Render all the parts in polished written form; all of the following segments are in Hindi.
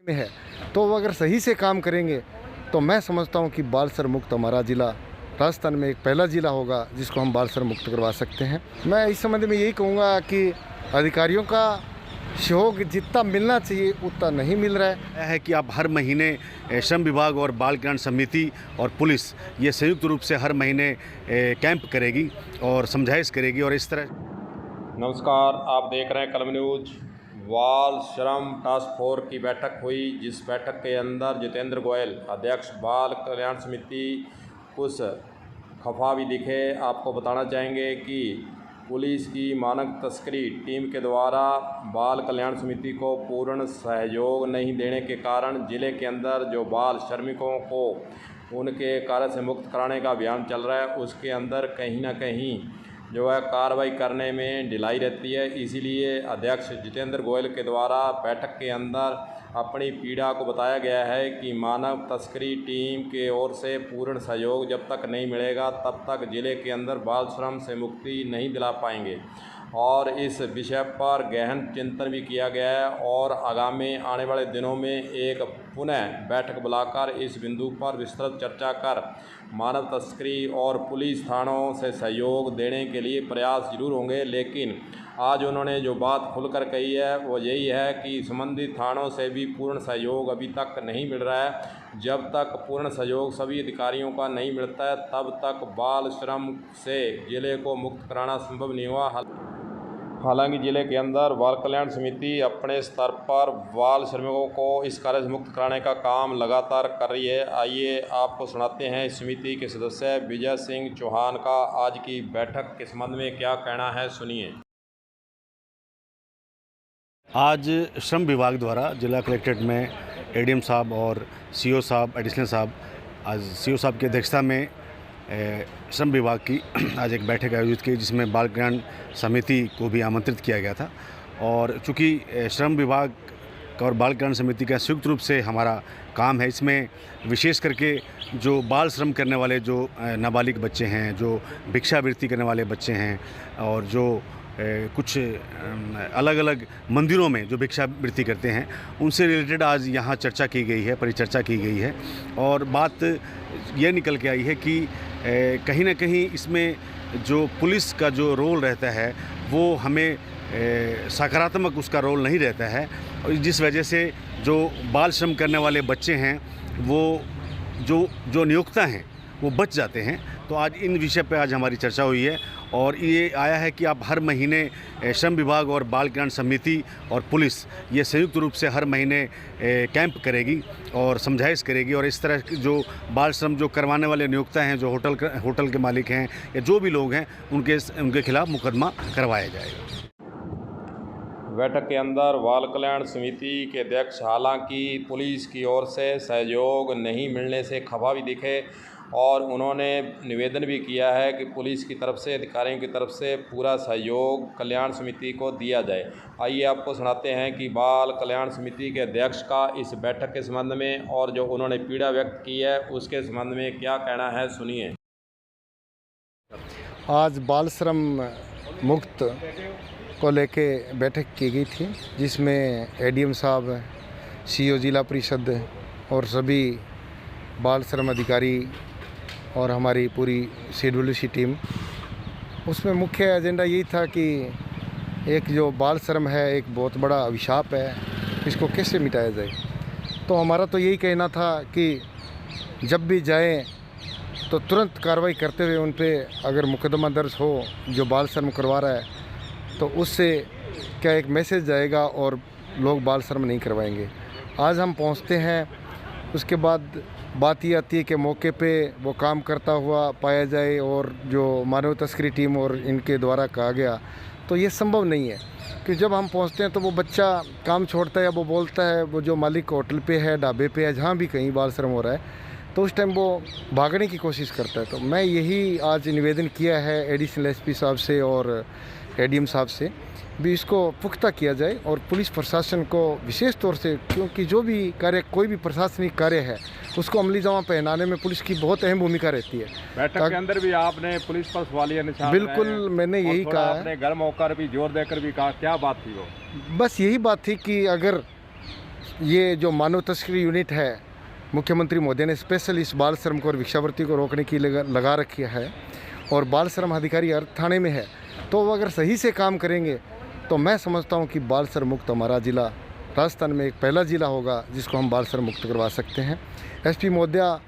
में है, तो वो अगर सही से काम करेंगे तो मैं समझता हूँ कि बालसर मुक्त हमारा ज़िला राजस्थान में एक पहला ज़िला होगा जिसको हम बालसर मुक्त करवा सकते हैं। मैं इस संबंध में यही कहूँगा कि अधिकारियों का सहयोग जितना मिलना चाहिए उतना नहीं मिल रहा है कि आप हर महीने श्रम विभाग और बाल कल्याण समिति और पुलिस ये संयुक्त रूप से हर महीने कैंप करेगी और समझाइश करेगी और इस तरह। नमस्कार, आप देख रहे हैं कलम न्यूज। बाल श्रम टास्क फोर्स की बैठक हुई, जिस बैठक के अंदर जितेंद्र गोयल अध्यक्ष बाल कल्याण समिति कुछ खफा भी दिखे। आपको बताना चाहेंगे कि पुलिस की मानव तस्करी टीम के द्वारा बाल कल्याण समिति को पूर्ण सहयोग नहीं देने के कारण ज़िले के अंदर जो बाल श्रमिकों को उनके कार्य से मुक्त कराने का अभियान चल रहा है, उसके अंदर कहीं ना कहीं जो है कार्रवाई करने में ढिलाई रहती है। इसीलिए अध्यक्ष जितेंद्र गोयल के द्वारा बैठक के अंदर अपनी पीड़ा को बताया गया है कि मानव तस्करी टीम के ओर से पूर्ण सहयोग जब तक नहीं मिलेगा तब तक ज़िले के अंदर बाल श्रम से मुक्ति नहीं दिला पाएंगे। और इस विषय पर गहन चिंतन भी किया गया है और आगामी आने वाले दिनों में एक पुनः बैठक बुलाकर इस बिंदु पर विस्तृत चर्चा कर मानव तस्करी और पुलिस थानों से सहयोग देने के लिए प्रयास जरूर होंगे। लेकिन आज उन्होंने जो बात खुलकर कही है वो यही है कि संबंधित थानों से भी पूर्ण सहयोग अभी तक नहीं मिल रहा है। जब तक पूर्ण सहयोग सभी अधिकारियों का नहीं मिलता है तब तक बाल श्रम से ज़िले को मुक्त कराना संभव नहीं हुआ। हालांकि ज़िले के अंदर बाल कल्याण समिति अपने स्तर पर बाल श्रमिकों को इस कार्य से मुक्त कराने का काम लगातार कर रही है। आइए आपको सुनाते हैं इस समिति के सदस्य विजय सिंह चौहान का आज की बैठक के संबंध में क्या कहना है, सुनिए। आज श्रम विभाग द्वारा जिला कलेक्ट्रेट में एडीएम साहब और सीओ साहब, एडिशनल साहब, आज सीओ साहब की अध्यक्षता में श्रम विभाग की आज एक बैठक आयोजित की, जिसमें बाल कल्याण समिति को भी आमंत्रित किया गया था। और चूँकि श्रम विभाग और बाल कल्याण समिति का संयुक्त रूप से हमारा काम है, इसमें विशेष करके जो बाल श्रम करने वाले जो नाबालिग बच्चे हैं, जो भिक्षावृत्ति करने वाले बच्चे हैं और जो कुछ अलग अलग मंदिरों में जो भिक्षावृत्ति करते हैं, उनसे रिलेटेड आज यहाँ चर्चा की गई है, परिचर्चा की गई है। और बात यह निकल के आई है कि कहीं ना कहीं इसमें जो पुलिस का जो रोल रहता है वो हमें सकारात्मक उसका रोल नहीं रहता है, और जिस वजह से जो बाल श्रम करने वाले बच्चे हैं वो जो नियोक्ता हैं वो बच जाते हैं। तो आज इन विषय पे आज हमारी चर्चा हुई है और ये आया है कि आप हर महीने श्रम विभाग और बाल कल्याण समिति और पुलिस ये संयुक्त रूप से हर महीने कैंप करेगी और समझाइश करेगी, और इस तरह जो बाल श्रम जो करवाने वाले नियोक्ता हैं, जो होटल के मालिक हैं या जो भी लोग हैं, उनके खिलाफ मुकदमा करवाया जाएगा। बैठक के अंदर बाल कल्याण समिति के अध्यक्ष हालांकि पुलिस की ओर से सहयोग नहीं मिलने से खफा भी दिखे और उन्होंने निवेदन भी किया है कि पुलिस की तरफ से, अधिकारियों की तरफ से पूरा सहयोग कल्याण समिति को दिया जाए। आइए आपको सुनाते हैं कि बाल कल्याण समिति के अध्यक्ष का इस बैठक के संबंध में और जो उन्होंने पीड़ा व्यक्त की है उसके संबंध में क्या कहना है, सुनिए। आज बाल श्रम मुक्त को लेके बैठक की गई थी, जिसमें एडीएम साहब, सीओ जिला परिषद और सभी बाल श्रम अधिकारी और हमारी पूरी CWC टीम, उसमें मुख्य एजेंडा यही था कि एक जो बाल श्रम है एक बहुत बड़ा अभिशाप है, इसको कैसे मिटाया जाए। तो हमारा तो यही कहना था कि जब भी जाएं तो तुरंत कार्रवाई करते हुए उन पर अगर मुकदमा दर्ज हो जो बाल श्रम करवा रहा है, तो उससे क्या एक मैसेज जाएगा और लोग बाल श्रम नहीं करवाएंगे। आज हम पहुंचते हैं, उसके बाद बात ये आती है कि मौके पे वो काम करता हुआ पाया जाए और जो मानव तस्करी टीम और इनके द्वारा कहा गया, तो ये संभव नहीं है कि जब हम पहुंचते हैं तो वो बच्चा काम छोड़ता है या वो बोलता है, वो जो मालिक होटल पे है, ढाबे पे है, जहाँ भी कहीं बाल श्रम हो रहा है, तो उस टाइम वो भागने की कोशिश करता है। तो मैं यही आज निवेदन किया है एडिशनल SP साहब से और एडीएम साहब से भी इसको पुख्ता किया जाए और पुलिस प्रशासन को विशेष तौर से, क्योंकि जो भी कार्य, कोई भी प्रशासनिक कार्य है उसको अमली जमा पहनाने में पुलिस की बहुत अहम भूमिका रहती है। बैठक के अंदर भी आपने पुलिस पर सवालिया निशान बिल्कुल मैंने यही कहा है, आपने गर्म होकर भी जोर देकर भी कहा, क्या बात थी वो? बस यही बात थी कि अगर ये जो मानव तस्करी यूनिट है, मुख्यमंत्री मोदी ने स्पेशल इस बाल श्रम को और भिक्षावृत्ति को रोकने की लगा रखी है और बाल श्रम अधिकारी हर थाने में है। तो वो अगर सही से काम करेंगे तो मैं समझता हूँ कि बाल श्रम मुक्त हमारा ज़िला राजस्थान में एक पहला ज़िला होगा जिसको हम बाल श्रम मुक्त करवा सकते हैं। एसपी महोदया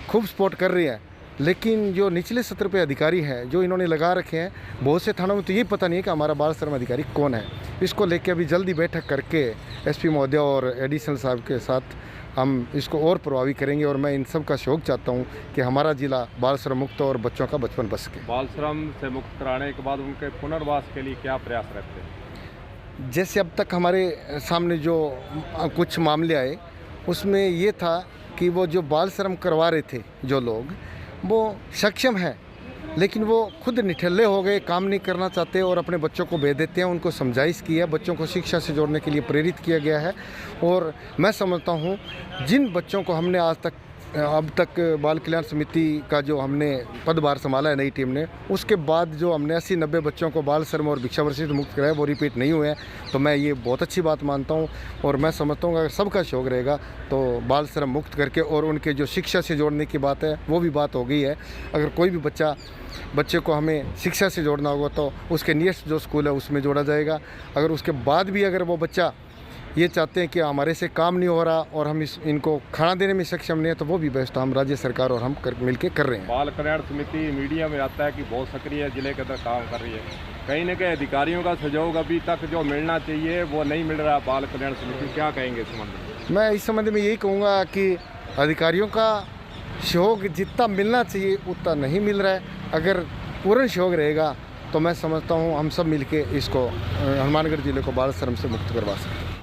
खूब सपोर्ट कर रही है, लेकिन जो निचले स्तर पे अधिकारी हैं जो इन्होंने लगा रखे हैं, बहुत से थानों में तो ये पता नहीं है कि हमारा बाल श्रम अधिकारी कौन है। इसको लेके अभी जल्दी बैठक करके एसपी महोदया और एडिशनल साहब के साथ हम इसको और प्रभावी करेंगे और मैं इन सब का शौक चाहता हूँ कि हमारा ज़िला बाल श्रम मुक्त और बच्चों का बचपन बच सके। बाल श्रम से मुक्त कराने के बाद उनके पुनर्वास के लिए क्या प्रयास रहते हैं? जैसे अब तक हमारे सामने जो कुछ मामले आए उसमें ये था कि वो जो बाल श्रम करवा रहे थे जो लोग, वो सक्षम हैं लेकिन वो खुद निठल्ले हो गए, काम नहीं करना चाहते और अपने बच्चों को भेज देते हैं। उनको समझाइश की है, बच्चों को शिक्षा से जोड़ने के लिए प्रेरित किया गया है। और मैं समझता हूँ जिन बच्चों को हमने अब तक बाल कल्याण समिति का जो हमने पदभार संभाला है नई टीम ने, उसके बाद जो हमने 80-90 बच्चों को बाल श्रम और भिक्षावृत्ति से मुक्त कराया वो रिपीट नहीं हुए हैं। तो मैं ये बहुत अच्छी बात मानता हूँ और मैं समझता हूँ अगर सबका शौक रहेगा तो बाल श्रम मुक्त करके और उनके जो शिक्षा से जोड़ने की बात है वो भी बात हो गई है। अगर कोई भी बच्चे को हमें शिक्षा से जोड़ना होगा तो उसके नियरेस्ट जो स्कूल है उसमें जोड़ा जाएगा। अगर उसके बाद भी अगर वो बच्चा ये चाहते हैं कि हमारे से काम नहीं हो रहा और हम इनको खाना देने में सक्षम नहीं है तो वो भी व्यवस्था हम राज्य सरकार और हम मिलके कर रहे हैं। बाल कल्याण समिति मीडिया में आता है कि बहुत सक्रिय जिले के अंदर काम कर रही है, कहीं न कहीं अधिकारियों का सहयोग अभी तक जो मिलना चाहिए वो नहीं मिल रहा। बाल कल्याण समिति क्या कहेंगे इस संबंध में? मैं इस संबंध में यही कहूँगा कि अधिकारियों का सहयोग जितना मिलना चाहिए उतना नहीं मिल रहा है। अगर पूर्ण सहयोग रहेगा तो मैं समझता हूँ हम सब मिलके इसको हनुमानगढ़ ज़िले को बाल श्रम से मुक्त करवा सकते हैं।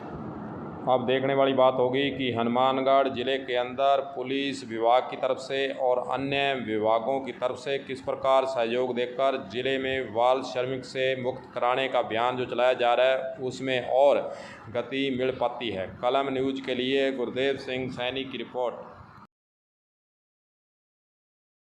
अब देखने वाली बात होगी कि हनुमानगढ़ ज़िले के अंदर पुलिस विभाग की तरफ से और अन्य विभागों की तरफ से किस प्रकार सहयोग देकर ज़िले में बाल श्रमिक से मुक्त कराने का अभियान जो चलाया जा रहा है उसमें और गति मिल पाती है। कलम न्यूज़ के लिए गुरदेव सिंह सैनी की रिपोर्ट।